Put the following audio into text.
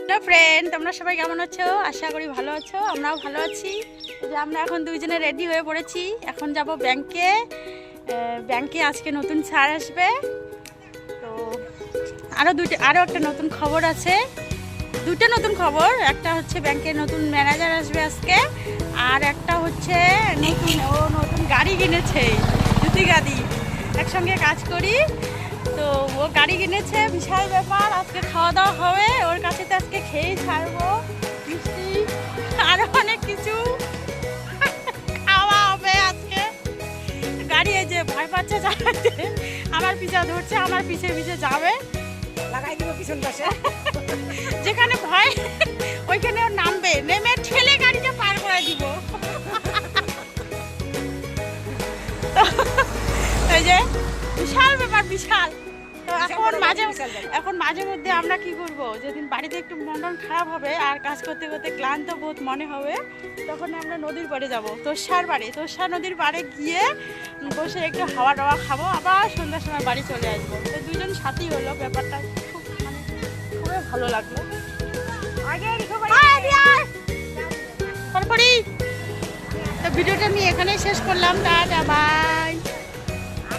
Hello friend, তোমরা সবাই কেমন আছো? আশা করি ভালো আছো। আমরাও ভালো আছি। যে আমরা এখন দুইজনে রেডি হয়ে পড়েছি। এখন যাব ব্যাংকে। ব্যাংকে আজকে নতুন স্যার আসবে। তো আরও একটা নতুন খবর আছে। দুটো নতুন খবর, একটা হচ্ছে ব্যাংকের নতুন ম্যানেজার আসবে আজকে, আর একটা হচ্ছে নতুন গাড়ি কিনেছে, জুতি গাড়ি। একসঙ্গে কাজ করি, তো ও গাড়ি কিনেছে, বিশাল ব্যাপার। আজকে খাওয়া দাওয়া হবে ওর কাছে, তো আজকে খেয়েই ছাড়বো। মিষ্টি আরো অনেক কিছু খাওয়া হবে আজকে। গাড়ি এই যে ভয় পাচ্ছে চালাতে, আমার পিছা ধরছে, আমার পিছে পিছে যাবে, লাগাই দিব পিছন পাশে। যেখানে ভয় ওইখানে ও নামবে, নেমে ঠেলে গাড়িটা পার করে দিব। তো এই যে বিশাল ব্যাপার, বিশাল। তো এখন মাঝে মধ্যে আমরা কি করব, যেদিন বাড়িতে একটু মন খারাপ হবে আর কাজ করতে করতে ক্লান্ত বোধ মনে হবে, তখন আমরা নদীর পাড়ে যাব, তোষা নদীর পাড়ে গিয়ে বসে একটু হাওয়া টাওয়া খাবো, আবার সন্ধ্যার সময় বাড়ি চলে আসবো। তো দুজন সাথী হলো, ব্যাপারটা খুব খুবই ভালো লাগলো। তারপরেই তো ভিডিওটা আমি এখানেই শেষ করলাম। Tata, by.